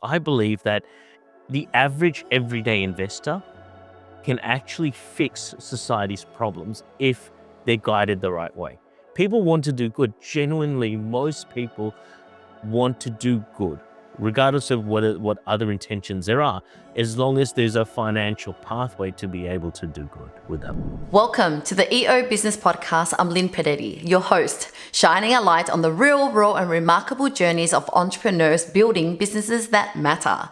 I believe that the average everyday investor can actually fix society's problems if they're guided the right way. People want to do good. Genuinely, most people want to do good, regardless of what other intentions there are, as long as there's a financial pathway to be able to do good with them. Welcome to the EO Business Podcast. I'm Linh, your host, shining a light on the real, raw and remarkable journeys of entrepreneurs building businesses that matter.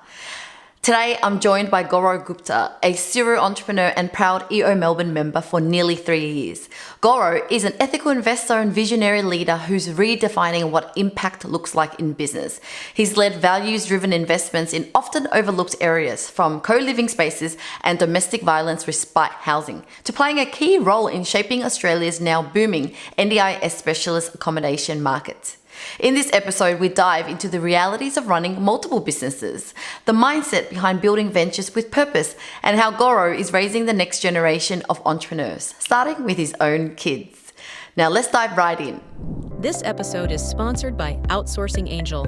Today, I'm joined by Goro Gupta, a serial entrepreneur and proud EO Melbourne member for nearly 3 years. Goro is an ethical investor and visionary leader who's redefining what impact looks like in business. He's led values-driven investments in often overlooked areas, from co-living spaces and domestic violence respite housing, to playing a key role in shaping Australia's now booming NDIS Specialist Accommodation market. In this episode, we dive into the realities of running multiple businesses, the mindset behind building ventures with purpose, and how Goro is raising the next generation of entrepreneurs, starting with his own kids. Now let's dive right in. This episode is sponsored by Outsourcing Angel,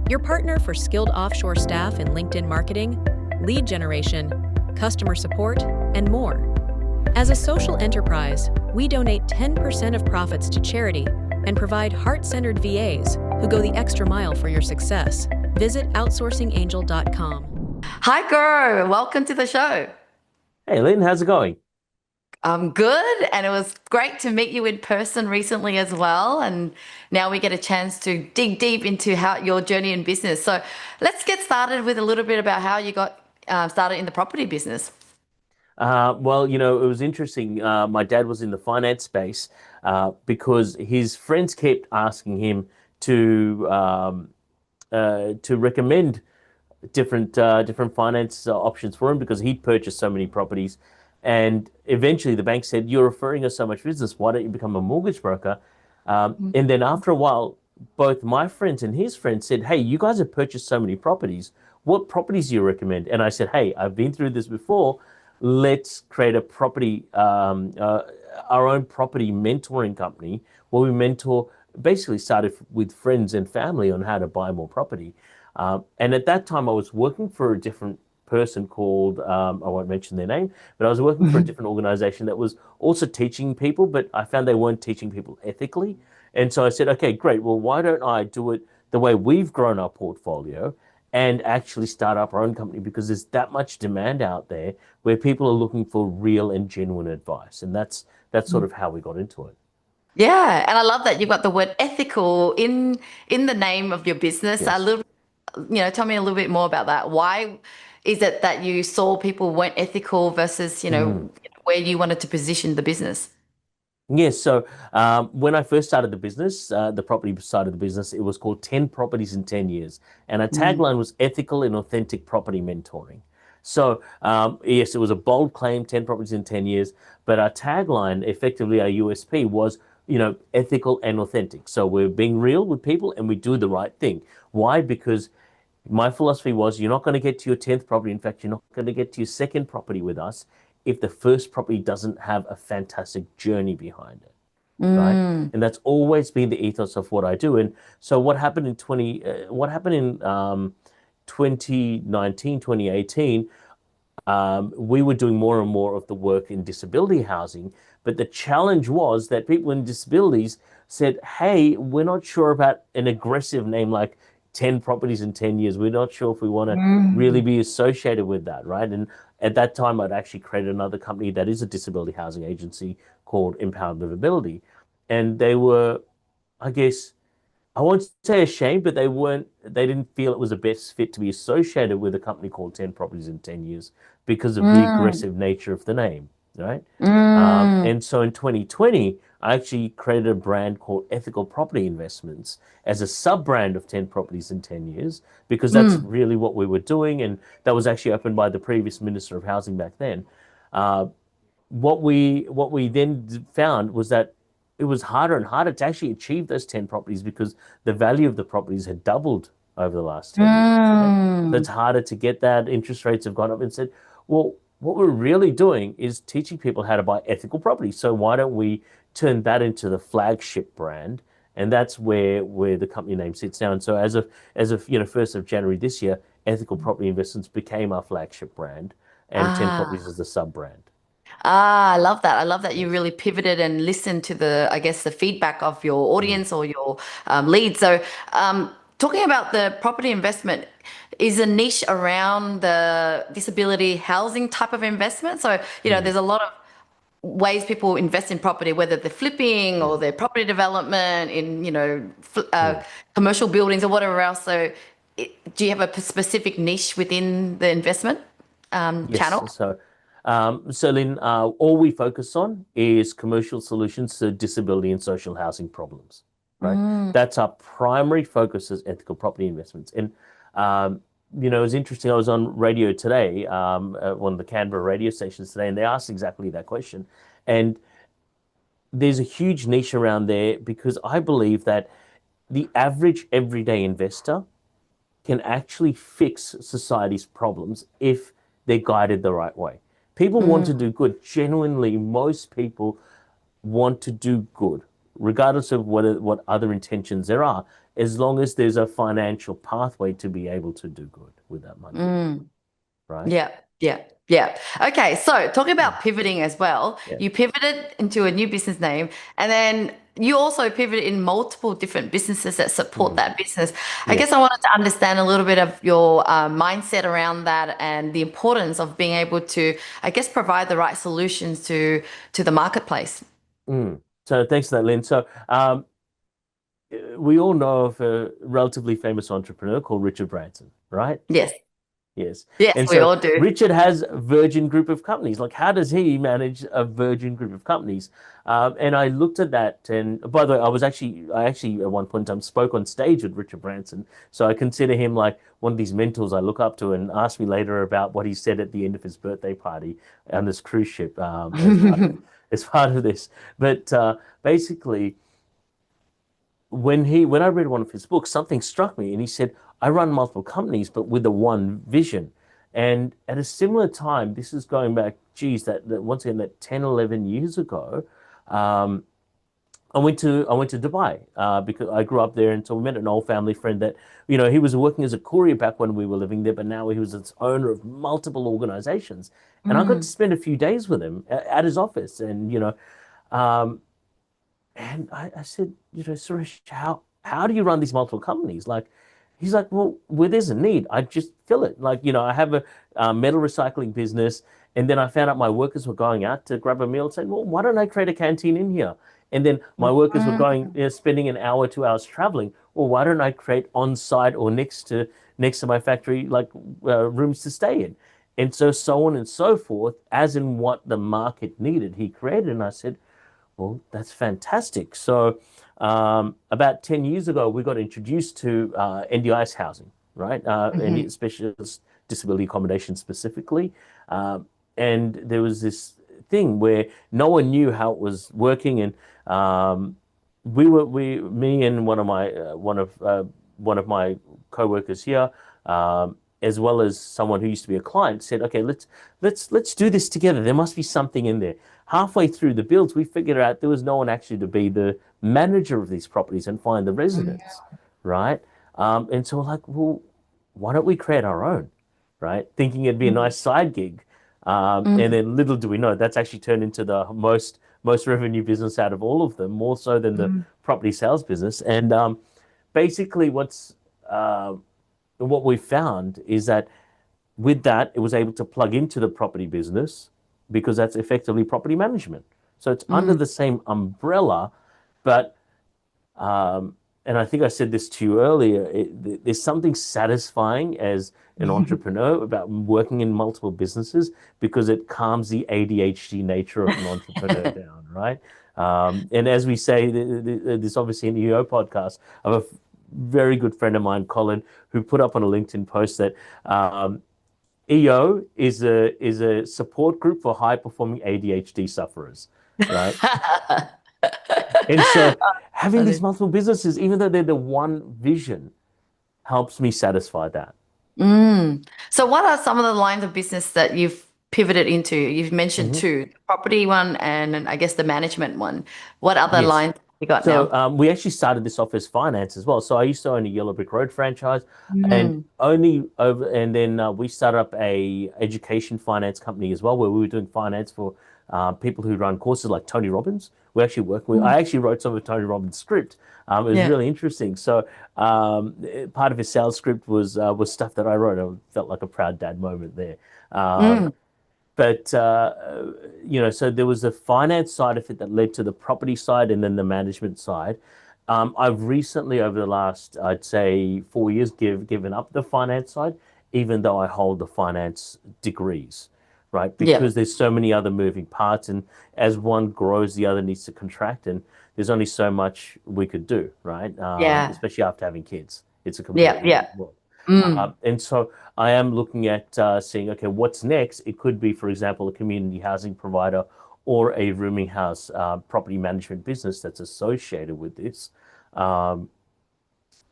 your partner for skilled offshore staff in LinkedIn marketing, lead generation, customer support, and more. As a social enterprise, we donate 10% of profits to charity and provide heart-centered VAs who go the extra mile for your success. Visit outsourcingangel.com. Hi, Goro. Welcome to the show. Hey, Lynn, how's it going? I'm good, and it was great to meet you in person recently as well. And now we get a chance to dig deep into your journey in business. So let's get started with a little bit about how you got started in the property business. Well, it was interesting. My dad was in the finance space because his friends kept asking him to recommend different finance options for him because he'd purchased so many properties. And eventually the bank said, "You're referring us so much business. Why don't you become a mortgage broker?" And then after a while, both my friends and his friends said, "Hey, you guys have purchased so many properties. What properties do you recommend?" And I said, "Hey, I've been through this before. Let's create a property, our own property mentoring company where we mentor." Basically started with friends and family on how to buy more property. And at that time I was working for a different person called, I won't mention their name, but I was working for a different organization that was also teaching people, but I found they weren't teaching people ethically. And so I said, okay, great. Well, why don't I do it the way we've grown our portfolio and actually start up our own company, because there's that much demand out there where people are looking for real and genuine advice. And that's sort of how we got into it. Yeah, and I love that you've got the word ethical in the name of your business. Yes. Tell me a little bit more about that. Why is it that you saw people weren't ethical versus, where you wanted to position the business? Yes. So when I first started the business, the property side of the business, it was called 10 Properties in 10 Years. And our tagline was ethical and authentic property mentoring. So yes, it was a bold claim, 10 properties in 10 years. But our tagline, effectively our USP, was, ethical and authentic. So we're being real with people and we do the right thing. Why? Because my philosophy was, you're not going to get to your 10th property. In fact, you're not going to get to your second property with us if the first property doesn't have a fantastic journey behind it, right? And that's always been the ethos of what I do. And so what happened in 2019, 2018, we were doing more and more of the work in disability housing. But the challenge was that people in disabilities said, hey, we're not sure about an aggressive name like 10 properties in 10 years. We're not sure if we want to really be associated with that, right? And at that time, I'd actually created another company that is a disability housing agency called Empowered Livability. And they were, I guess, I won't say ashamed, but they didn't feel it was the best fit to be associated with a company called 10 Properties in 10 Years because of the aggressive nature of the name, right? And so in 2020, I actually created a brand called Ethical Property Investments as a sub-brand of 10 Properties in 10 Years, because that's really what we were doing. And that was actually opened by the previous Minister of Housing back then. What we then found was that it was harder and harder to actually achieve those 10 properties because the value of the properties had doubled over the last 10 years. Right? So it's harder to get that. Interest rates have gone up, and said, well, what we're really doing is teaching people how to buy ethical property. So why don't we turn that into the flagship brand? And that's where the company name sits now. And so as of 1st of January this year, Ethical Property Investments became our flagship brand, and 10 Properties Ah. is the sub brand. Ah, I love that. I love that you Yes. really pivoted and listened to the, I guess, the feedback of your Mm. audience or your leads. So, talking about the property investment, is a niche around the disability housing type of investment. So, Mm. there's a lot of ways people invest in property, whether they're flipping Yeah. or they're property development in, Mm. commercial buildings or whatever else. So, do you have a specific niche within the investment Yes. channel? So Lynn, all we focus on is commercial solutions to disability and social housing problems, right? Mm, That's our primary focus as ethical property investments. And, it was interesting. I was on radio today, at one of the Canberra radio stations today, and they asked exactly that question. And there's a huge niche around there because I believe that the average everyday investor can actually fix society's problems if they're guided the right way. People want to mm, do good. Genuinely, most people want to do good, regardless of what other intentions there are, as long as there's a financial pathway to be able to do good with that money, mm. right? Yeah, yeah, yeah. Okay, so talking Mm. about pivoting as well, Yeah. you pivoted into a new business name, and then you also pivoted in multiple different businesses that support Mm. that business. I guess I Yes. wanted to understand a little bit of your mindset around that and the importance of being able to, I guess, provide the right solutions to the marketplace. Mm. So thanks for that, Lynn. So we all know of a relatively famous entrepreneur called Richard Branson, right? Yes, Yes. yes, And we so all do. Richard has a Virgin Group of companies. Like, how does he manage a Virgin Group of companies? And I looked at that, and by the way, I actually at one point in time spoke on stage with Richard Branson. So I consider him like one of these mentors I look up to. And asked me later about what he said at the end of his birthday party on this cruise ship, as part of this. But basically, when I read one of his books, something struck me, and he said, "I run multiple companies, but with the one vision." And at a similar time, this is going back, geez, that once again, that 10, 11 years ago, um, I went to Dubai because I grew up there, and so we met an old family friend that he was working as a courier back when we were living there, but now he was its owner of multiple organizations, and I got to Mm, spend a few days with him at his office, and um, I said, Suresh, how do you run these multiple companies? Like, he's like, well, where there's a need, I just fill it. Like, I have a metal recycling business, and then I found out my workers were going out to grab a meal, and saying, well, why don't I create a canteen in here? And then my workers were going, mm, spending an hour, 2 hours traveling. Well, why don't I create on site or next to my factory, like rooms to stay in? And so on and so forth, as in what the market needed, he created. And I said, well, that's fantastic. So, about 10 years ago, we got introduced to NDIS housing, right? mhm, NDIS Specialist Disability Accommodation specifically. And there was this thing where no one knew how it was working. And me and one of my coworkers here, as well as someone who used to be a client, said, "Okay, let's do this together. There must be something in there." Halfway through the builds, we figured out there was no one actually to be the manager of these properties and find the residents, right? And so we're like, well, why don't we create our own, right? Thinking it'd be a mm, nice side gig. And mm, then little do we know, that's actually turned into the most revenue business out of all of them, more so than the mm, property sales business. And basically, uh, what we found is that with that, it was able to plug into the property business because that's effectively property management. So it's under mm, the same umbrella, but and I think I said this to you earlier, there's something satisfying as an mm. entrepreneur about working in multiple businesses because it calms the ADHD nature of an entrepreneur down, right? And as we say, this obviously in the EO podcast, I have a very good friend of mine, Colin, who put up on a LinkedIn post that EO is a support group for high performing ADHD sufferers, right? And so having these Funny. multiple businesses, even though they're the one vision, helps me satisfy that. Mm. So what are some of the lines of business that you've pivoted into? You've mentioned Mhm. two, the property one and I guess the management one. What other Yes. lines? You got So now. we actually started this off as finance as well. So I used to own a Yellow Brick Road franchise, and Mm. then we started up a education finance company as well, where we were doing finance for people who run courses like Tony Robbins. We actually working with. Mm. I actually wrote some of Tony Robbins' script. It was Yeah. really interesting. So part of his sales script was stuff that I wrote. I felt like a proud dad moment there. Um, Mm. but so there was the finance side of it that led to the property side and then the management side. I've recently, over the last, I'd say, 4 years, given up the finance side, even though I hold the finance degrees, right? Yeah. Because there's so many other moving parts, and as one grows, the other needs to contract, and there's only so much we could do, right? Yeah. Especially after having kids, it's a Yeah. completely Yeah. different world. Mm. And so I am looking at seeing, okay, what's next? It could be, for example, a community housing provider or a rooming house property management business that's associated with this. Um,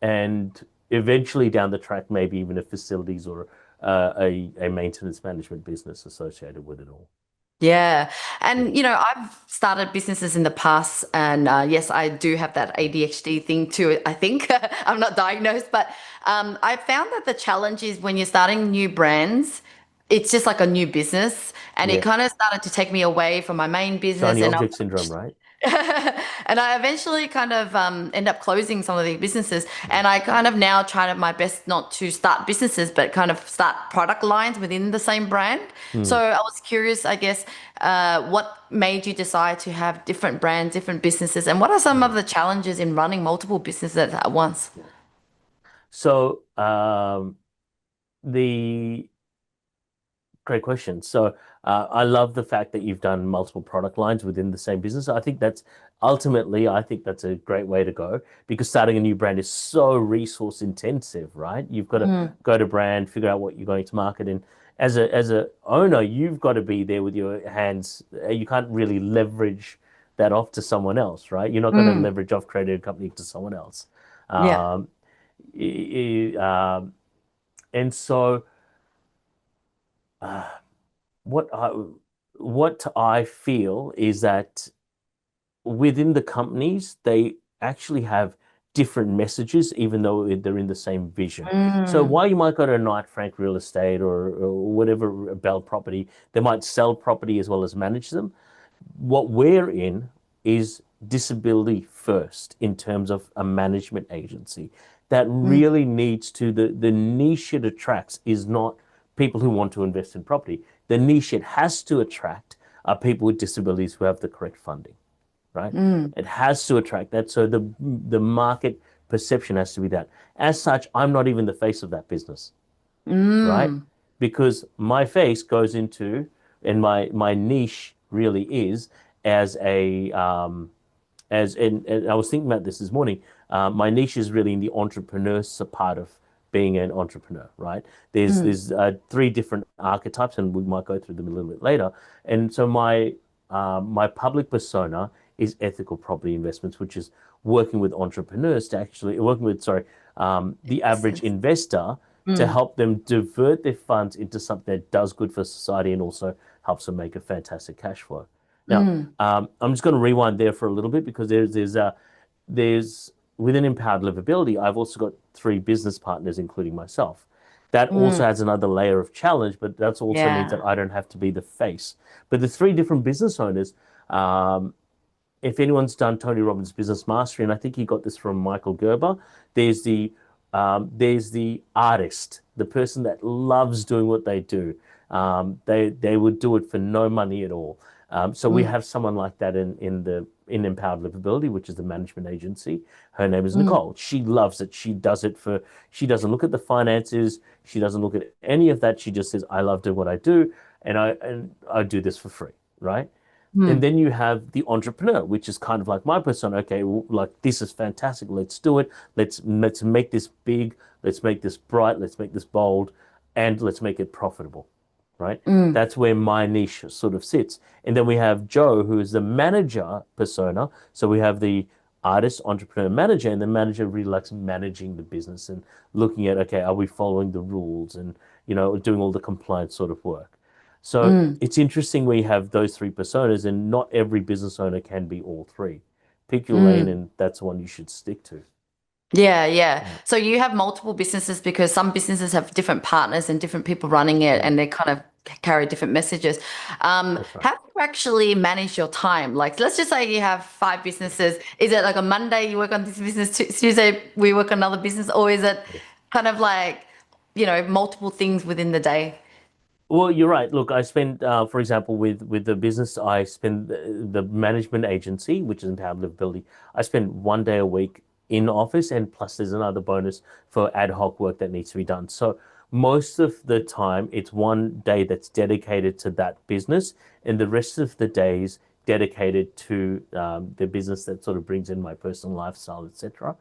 and eventually down the track, maybe even a facilities or a maintenance management business associated with it all. Yeah. Yeah. And, I've started businesses in the past, and yes, I do have that ADHD thing too, I think. I'm not diagnosed, but I found that the challenge is when you're starting new brands, it's just like a new business. And it Yeah. kind of started to take me away from my main business. Shiny And object syndrome, right? and I eventually kind of end up closing some of these businesses. And I kind of now try to my best not to start businesses, but kind of start product lines within the same brand. So Hmm. I was curious, I guess, what made you decide to have different brands, different businesses, and what are some of the challenges in running multiple businesses at once? So the Great question. So I love the fact that you've done multiple product lines within the same business. I think that's a great way to go because starting a new brand is so resource intensive, right? You've got to Mm, go to brand, figure out what you're going to market, and as a owner, you've got to be there with your hands. You can't really leverage that off to someone else, right? You're not going to mm, leverage off creating a company to someone else. yeah. Um, y- y- um, and so. Uh, what I what I feel is that within the companies, they actually have different messages, even though they're in the same vision. So Mm, while you might go to a Knight Frank Real Estate or whatever Bell Property, they might sell property as well as manage them. What we're in is disability first in terms of a management agency that mm, really needs to the niche it attracts is not people who want to invest in property. The niche it has to attract are people with disabilities who have the correct funding, right? mm, It has to attract that. So the market perception has to be that. As such, I'm not even the face of that business, right? mm, Because my face goes into, and my niche really is as a and I was thinking about this morning. My niche is really in the entrepreneur part of being an entrepreneur, right? mm. There's three different archetypes, and we might go through them a little bit later. And so my public persona is ethical property investments, which is working with entrepreneurs to actually working with the average Investors. investor to Mm, help them divert their funds into something that does good for society and also helps them make a fantastic cash flow. Now, mm, I'm just going to rewind there for a little bit because there's within Empowered Livability, I've also got three business partners, including myself. That mm. also adds another layer of challenge, but that also means that Yeah. I don't have to be the face. But the three different business owners, um, if anyone's done Tony Robbins Business Mastery, and I think he got this from Michael Gerber, there's the artist, the person that loves doing what they do. They would do it for no money at all. So we Mm, have someone like that in Empowered Livability, which is the management agency. Her name is mm, Nicole. She loves it. She doesn't look at the finances. She doesn't look at any of that. She just says, I love doing what I do, and I do this for free, right? And mm, then you have the entrepreneur, which is kind of like my persona. Okay, well, like this is fantastic. Let's do it. Let's make this big. Let's make this bright. Let's make this bold, and let's make it profitable. Right? mm, That's where my niche sort of sits. And then we have Joe, who is the manager persona. So we have the artist, entrepreneur, manager, and the manager really likes managing the business and looking at, okay, are we following the rules and doing all the compliance sort of work. So mm. it's interesting we have those three personas, and not every business owner can be all three. Pick your lane, and that's the one you should stick to. Yeah. So you have multiple businesses because some businesses have different partners and different people running it, and they kind of carry different messages. That's right. How do you actually manage your time? Like, let's just say you have five businesses. Is it like a Monday you work on this business, Tuesday we work on another business, or is it Yes. kind of like, multiple things within the day? Well, you're right. Look, I spend, for example, with the business, I spend the management agency, which is Empowered Livability. I spend 1 day a week in office, and plus there's another bonus for ad hoc work that needs to be done. So most of the time, it's 1 day that's dedicated to that business, and the rest of the days dedicated to the business that sort of brings in my personal lifestyle, etc.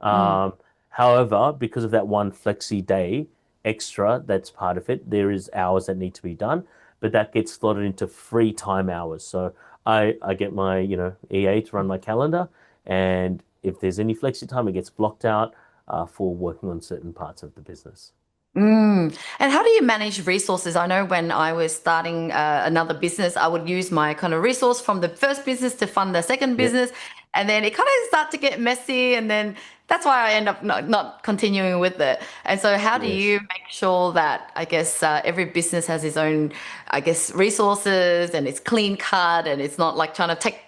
Mm. Um, However, because of that one flexi day extra that's part of it, there is hours that need to be done, but that gets slotted into free time hours. So I get my, EA to run my calendar, and if there's any flexi time, it gets blocked out for working on certain parts of the business. And how do you manage resources? I know when I was starting another business, I would use my kind of resource from the first business to fund the second Yep. business. And then it kind of start to get messy. And then that's why I end up not continuing with it. And so how do Yes. you make sure that, I guess, every business has its own, I guess, resources and it's clean cut and it's not like trying to take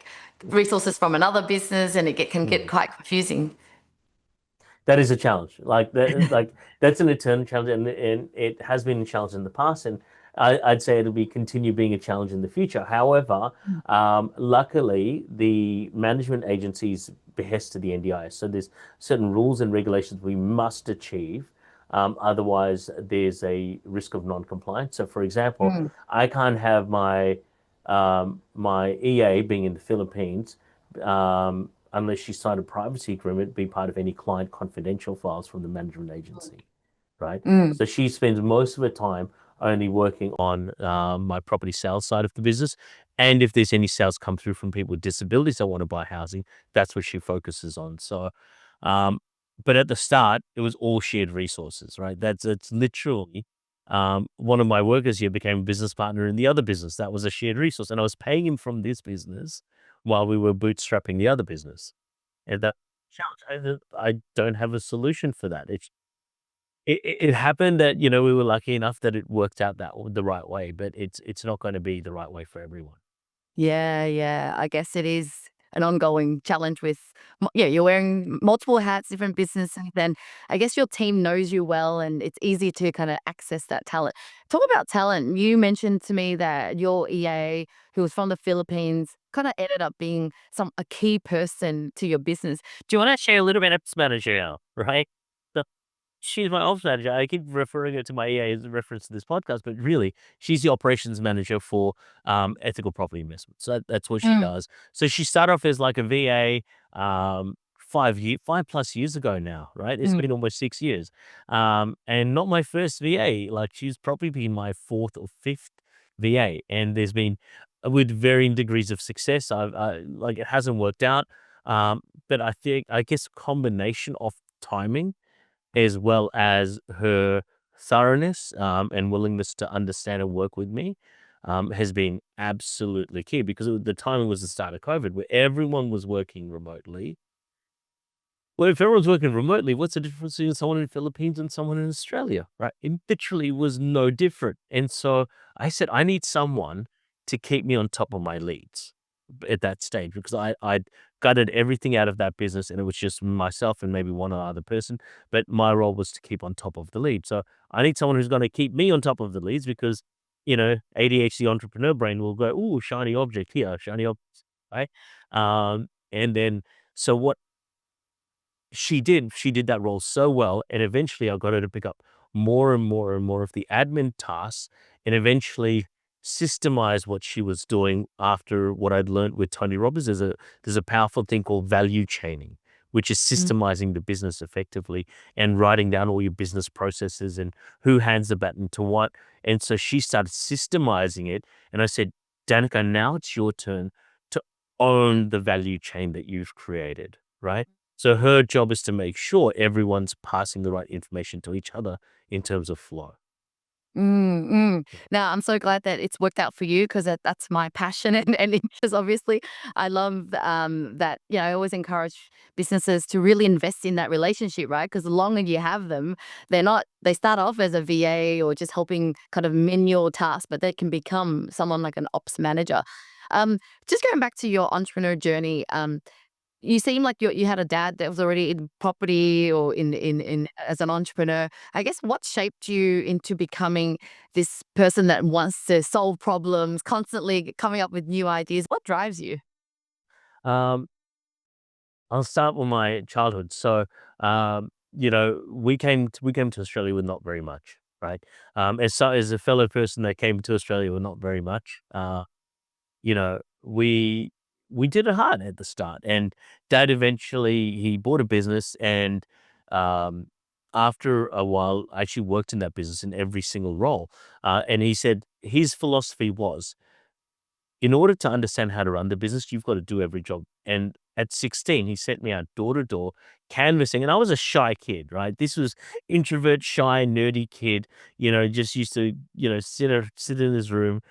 resources from another business and can get Hmm. quite confusing. That is a challenge. Like that, like that's an eternal challenge, and it has been a challenge in the past, and I'd say it'll be continue being a challenge in the future. However, luckily, the management agencies behest to the NDIS, so there's certain rules and regulations we must achieve. Otherwise, there's a risk of non-compliance. So, for example, Mm. I can't have my EA being in the Philippines. Unless she signed a privacy agreement, be part of any client confidential files from the management agency, right? Mm. So she spends most of her time only working on my property sales side of the business. And if there's any sales come through from people with disabilities that want to buy housing, that's what she focuses on. So, um, but at the start, it was all shared resources, right? It's literally one of my workers here became a business partner in the other business. That was a shared resource. And I was paying him from this business while we were bootstrapping the other business. And that challenge, I don't have a solution for that. It happened that, we were lucky enough that it worked out the right way, but it's not going to be the right way for everyone. Yeah. I guess it is an ongoing challenge with, yeah, you're wearing multiple hats, different businesses. Then I guess your team knows you well and it's easy to kind of access that talent. Talk about talent. You mentioned to me that your EA, who was from the Philippines, kind of ended up being a key person to your business. Do you want to share a little bit of manager now, right? She's my ops manager. I keep referring her to my EA as a reference to this podcast, but really, she's the operations manager for ethical property investments. So that's what she Mm. does. So she started off as like a VA 5+ years ago now, right? It's Mm. been almost 6 years, and not my first VA. Like she's probably been my fourth or fifth VA, and there's been with varying degrees of success. Like it hasn't worked out, but I guess a combination of timing as well as her thoroughness and willingness to understand and work with me has been absolutely key because the timing was the start of COVID where everyone was working remotely. Well, if everyone's working remotely, what's the difference between someone in the Philippines and someone in Australia, right? It literally was no different. And so I said, I need someone to keep me on top of my leads at that stage because I'd gutted everything out of that business and it was just myself and maybe one other person. But my role was to keep on top of the lead. So I need someone who's going to keep me on top of the leads because, ADHD entrepreneur brain will go, ooh, shiny object here, shiny object, right? And then, so what she did that role so well, and eventually I got her to pick up more and more and more of the admin tasks, and eventually systemize what she was doing after what I'd learned with Tony Robbins. There's a powerful thing called value chaining, which is systemizing the business effectively and writing down all your business processes and who hands the baton to what. And so she started systemizing it, and I said, Danica, now it's your turn to own the value chain that you've created, right? So her job is to make sure everyone's passing the right information to each other in terms of flow. Mm, mm. Now, I'm so glad that it's worked out for you because that's my passion and interest, obviously. I love that, I always encourage businesses to really invest in that relationship, right? Because the longer you have them, they start off as a VA or just helping kind of menial tasks, but they can become someone like an ops manager. Just going back to your entrepreneur journey, you seem like you had a dad that was already in property or in as an entrepreneur. I guess what shaped you into becoming this person that wants to solve problems, constantly coming up with new ideas? What drives you? Um, I'll start with my childhood. So, we came to Australia with not very much, right? As a fellow person that came to Australia with not very much, you know, we we did it hard at the start, and Dad eventually he bought a business, and um, after a while, I actually worked in that business in every single role. And he said his philosophy was, in order to understand how to run the business, you've got to do every job. And at 16, he sent me out door to door canvassing. And I was a shy kid, right? This was introvert, shy, nerdy kid, just used to, sit in his room,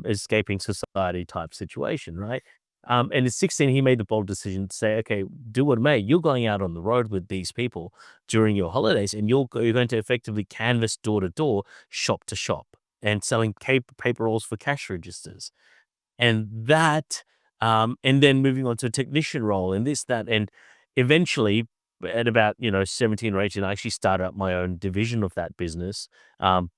escaping society type situation, right? And at 16, he made the bold decision to say, okay, do what may. You're going out on the road with these people during your holidays, and you're going to effectively canvass door to door, shop to shop, and selling paper rolls for cash registers and that, and then moving on to a technician role and this, that, and eventually at about, 17 or 18, I actually started up my own division of that business,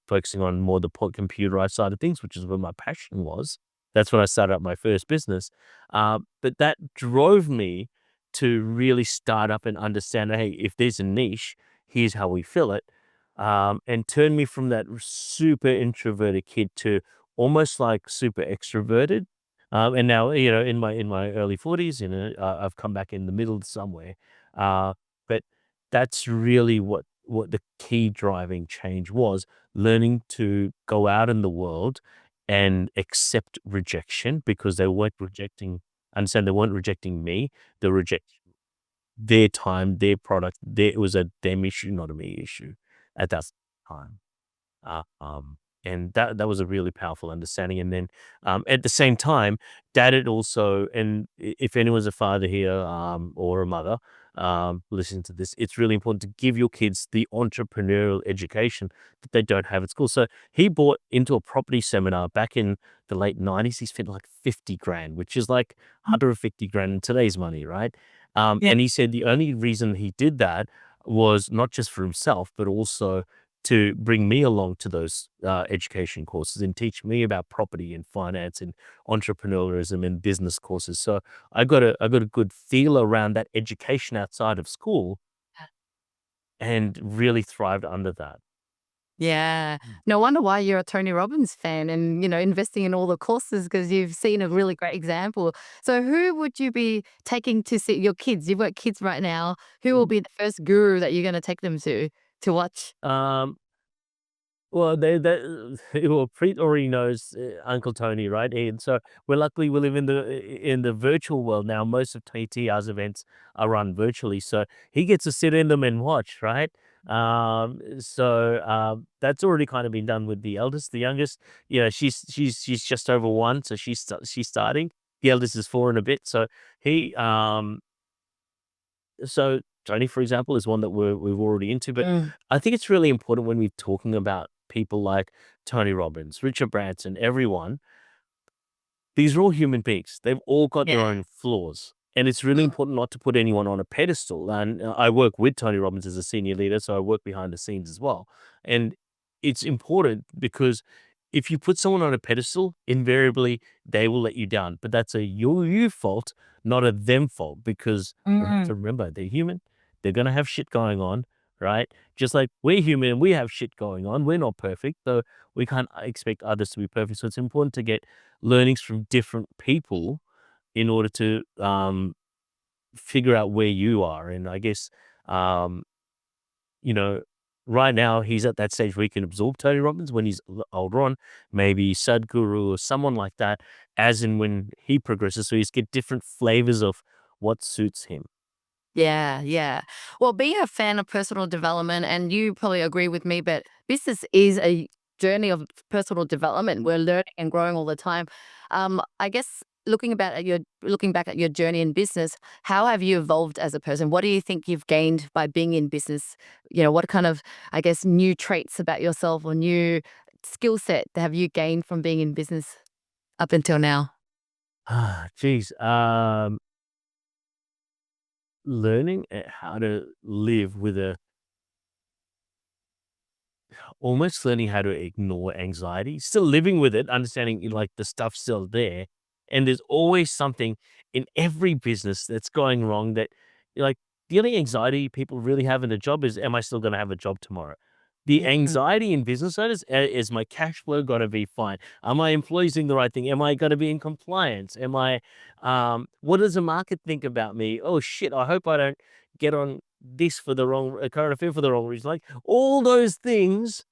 focusing on more the computerized side of things, which is where my passion was. That's when I started up my first business. But that drove me to really start up and understand, hey, if there's a niche, here's how we fill it. And turned me from that super introverted kid to almost like super extroverted. And now, in my early 40s, I've come back in the middle somewhere. But that's really what the key driving change was, learning to go out in the world and accept rejection because they weren't rejecting, understand they weren't rejecting me, they reject their time, their product. It was a them issue, not a me issue at that time. Uh, um, and that was a really powerful understanding. And then at the same time, Dad had also, and if anyone's a father here or a mother listening to this, it's really important to give your kids the entrepreneurial education that they don't have at school. So he bought into a property seminar back in the late 90s. He spent like 50 grand, which is like 150 grand in today's money, right? Yeah. And he said the only reason he did that was not just for himself, but also to bring me along to those education courses and teach me about property and finance and entrepreneurialism and business courses. So I got a good feel around that education outside of school and really thrived under that. Yeah. No wonder why you're a Tony Robbins fan and, investing in all the courses because you've seen a really great example. So who would you be taking to see your kids? You've got kids right now. Who will Mhm. be the first guru that you're going to take them to watch? Um, Well, well, Preet already knows Uncle Tony, right? And so we live in the virtual world now. Most of TTR's events are run virtually, so he gets to sit in them and watch, right? That's already kind of been done with the eldest. The youngest, she's just over 1, so she's starting. The eldest is 4 and a bit, so he so Tony, for example, is one that we've already into, but Mm. I think it's really important when we're talking about people like Tony Robbins, Richard Branson, everyone. These are all human beings. They've all got Yeah. their own flaws, and it's really important not to put anyone on a pedestal. And I work with Tony Robbins as a senior leader, so I work behind the scenes as well. And it's important because if you put someone on a pedestal, invariably they will let you down. But that's a you fault, not a them fault, because we have to Mm. remember they're human. They're gonna have shit going on, right? Just like we're human and we have shit going on. We're not perfect, so we can't expect others to be perfect. So it's important to get learnings from different people in order to figure out where you are. And I guess, um, you know, right now he's at that stage where he can absorb Tony Robbins. When he's older on, maybe Sadhguru or someone like that, as in when he progresses. So he's get different flavors of what suits him. Yeah, yeah. Well, being a fan of personal development, and you probably agree with me, but business is a journey of personal development. We're learning and growing all the time. I guess looking back at your journey in business, how have you evolved as a person? What do you think you've gained by being in business? What kind of, I guess, new traits about yourself or new skill set have you gained from being in business up until now? Geez. Learning how to live with almost learning how to ignore anxiety, still living with it, understanding like the stuff's still there. And there's always something in every business that's going wrong that like the only anxiety people really have in a job is, am I still going to have a job tomorrow? The Mhm. anxiety in business owners is my cash flow going to be fine? Are my employees doing the right thing? Am I going to be in compliance? What does the market think about me? Oh shit, I hope I don't get on this for the wrong current affair for the wrong reason. Like all those things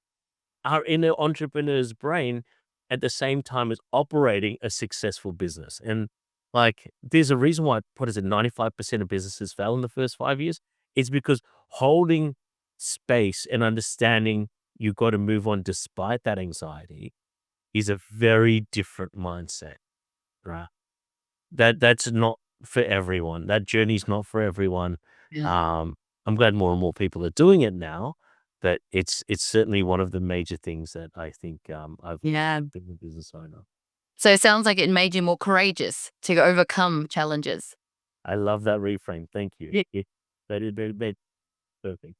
are in an entrepreneur's brain at the same time as operating a successful business. And like, there's a reason why, what is it, 95% of businesses fail in the first 5 years? It's because holding space and understanding you got to move on despite that anxiety is a very different mindset, right? That's not for everyone. That journey's not for everyone. Yeah. Um, I'm glad more and more people are doing it now, but it's certainly one of the major things that I think I've Yeah. been a business owner. So it sounds like it made you more courageous to overcome challenges. I love that reframe. Thank you. Yeah. Yeah, that is very perfect.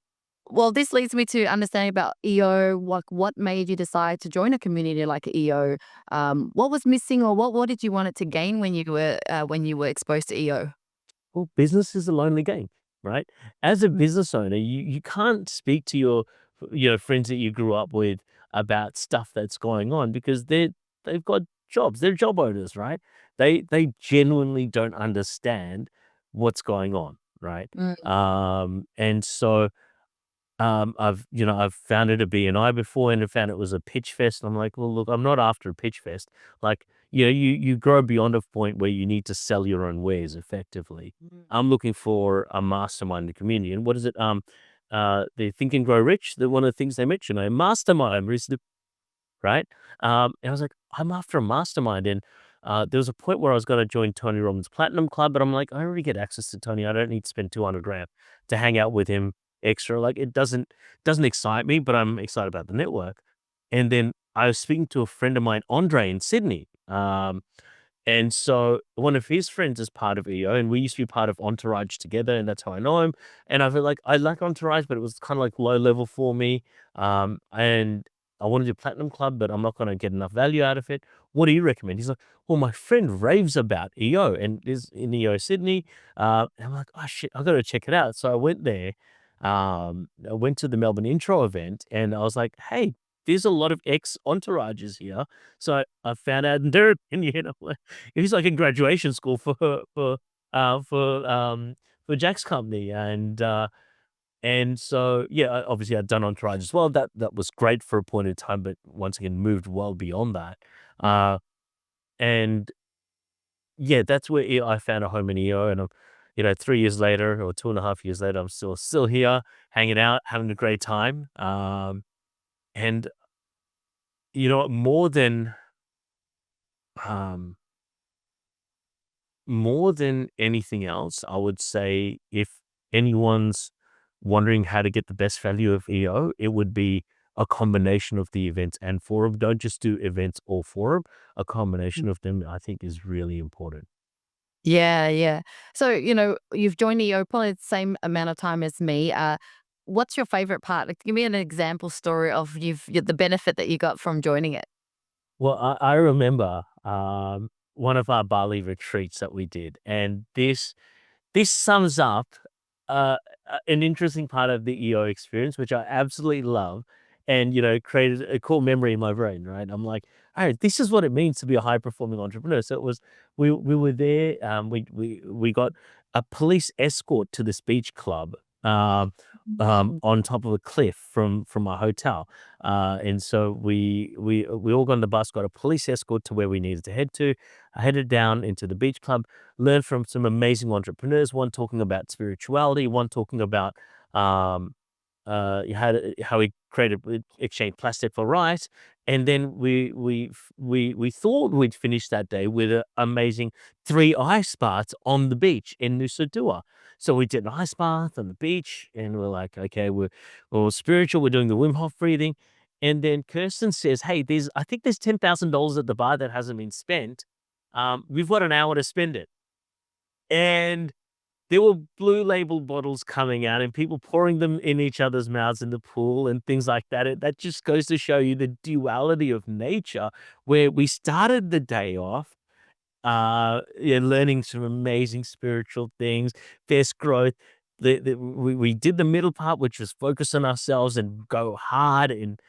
Well, this leads me to understanding about EO. What made you decide to join a community like EO? What was missing, or what did you want it to gain when you were exposed to EO? Well, business is a lonely game, right? As a business owner, you can't speak to your friends that you grew up with about stuff that's going on because they've got jobs. They're job owners, right? They genuinely don't understand what's going on, right? Mm. And so I've founded a BNI before and I found it was a pitch fest. I'm like, well, look, I'm not after a pitch fest. Like, you grow beyond a point where you need to sell your own wares effectively. Mm. I'm looking for a mastermind in the community. And what is it? The Think and Grow Rich, one of the things they mention, a mastermind, right? And I was like, I'm after a mastermind. And there was a point where I was going to join Tony Robbins Platinum Club, but I'm like, I already get access to Tony. I don't need to spend 200 grand to hang out with him extra. Like it doesn't excite me, but I'm excited about the network. And then I was speaking to a friend of mine, Andre, in Sydney. And so one of his friends is part of EO, and we used to be part of Entourage together, and that's how I know him. And I feel like I like Entourage, but it was kind of like low level for me. And I want to do Platinum Club, but I'm not going to get enough value out of it. What do you recommend? He's like, well, my friend raves about EO and is in EO Sydney. And I'm like, oh shit, I got to check it out. So I went there. I went to the Melbourne intro event, and I was like, hey, there's a lot of ex entourages here. So I found out, and they're in, it was like in graduation school uh for um for Jack's company, and so yeah, obviously I'd done Entourage as well. That was great for a point in time, but once again moved well beyond that. Uh, and yeah, that's where I found a home in EO, and I'm, 3 years later or 2.5 years later, I'm still here, hanging out, having a great time. And more than um More than anything else, I would say if anyone's wondering how to get the best value of EO, it would be a combination of the events and forum. Don't just do events or forum. A combination of them, I think, is really important. Yeah, yeah. So, you've joined EO probably the same amount of time as me. What's your favorite part? Like, give me an example story of the benefit that you got from joining it. Well, I remember one of our Bali retreats that we did, and this sums up an interesting part of the EO experience, which I absolutely love, and created a cool memory in my brain. Right, I'm like, all right, this is what it means to be a high performing entrepreneur. So it was we were there. We got a police escort to this beach club. On top of a cliff from our hotel, and so we all got on the bus, got a police escort to where we needed to head to. I headed down into the beach club, learned from some amazing entrepreneurs, one talking about spirituality, one talking about how he created exchange plastic for rice, And then we thought we'd finish that day with an amazing 3 ice baths on the beach in Nusa Dua. So we did an ice bath on the beach, and we're like, okay, we're all spiritual. We're doing the Wim Hof breathing, and then Kirsten says, "Hey, I think there's $10,000 at the bar that hasn't been spent. We've got an hour to spend it." And there were Blue Label bottles coming out and people pouring them in each other's mouths in the pool and things like that. That just goes to show you the duality of nature, where we started the day off, learning some amazing spiritual things, fierce growth. We did the middle part, which was focus on ourselves and go hard and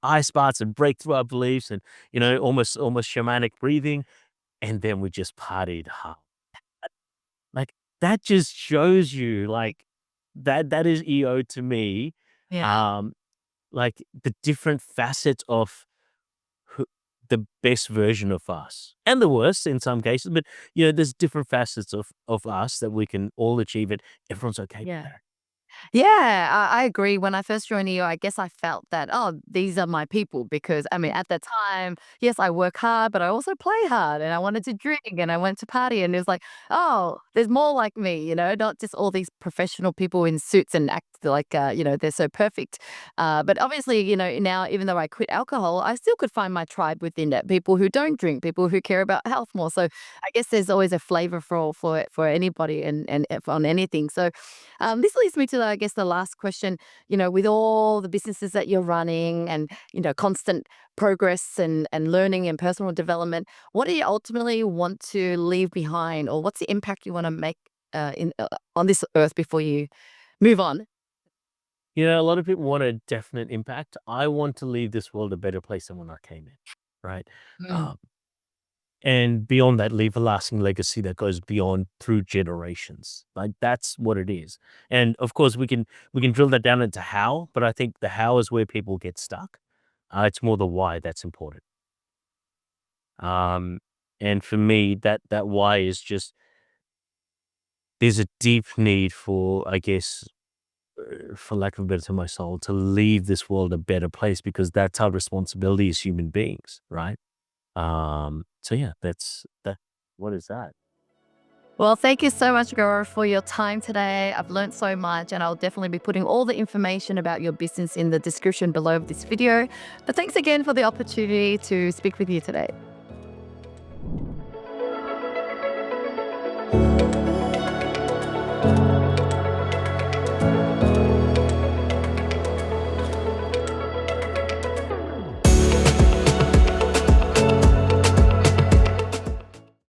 ice baths and break through our beliefs and almost shamanic breathing, and then we just partied hard. Like, that just shows you, like, that is EO to me. Yeah. Like, the different facets of who the best version of us, and the worst in some cases, but, there's different facets of us that we can all achieve it. Everyone's okay with Yeah. that. Yeah, I agree. When I first joined EO, I guess I felt that, oh, these are my people because, I mean, at that time, yes, I work hard, but I also play hard and I wanted to drink and I went to party and it was like, oh, there's more like me, not just all these professional people in suits and act like, they're so perfect. But obviously, now even though I quit alcohol, I still could find my tribe within that. People who don't drink, people who care about health more. So I guess there's always a flavor for anybody and on anything. So this leads me to, I guess, the last question. With all the businesses that you're running and, constant progress and learning and personal development, what do you ultimately want to leave behind, or what's the impact you want to make on this earth before you move on? A lot of people want a definite impact. I want to leave this world a better place than when I came in, right? Mm. Um, and beyond that, leave a lasting legacy that goes beyond through generations. Like, that's what it is. And of course, we can drill that down into how, but I think the how is where people get stuck. It's more the why that's important. Um, and for me, that why is just, there's a deep need for, I guess, for lack of a better term, my soul, to leave this world a better place, because that's our responsibility as human beings, right? So yeah, that's that. What is that? Well, thank you so much, Goro, for your time today. I've learned so much, and I'll definitely be putting all the information about your business in the description below this video. But thanks again for the opportunity to speak with you today.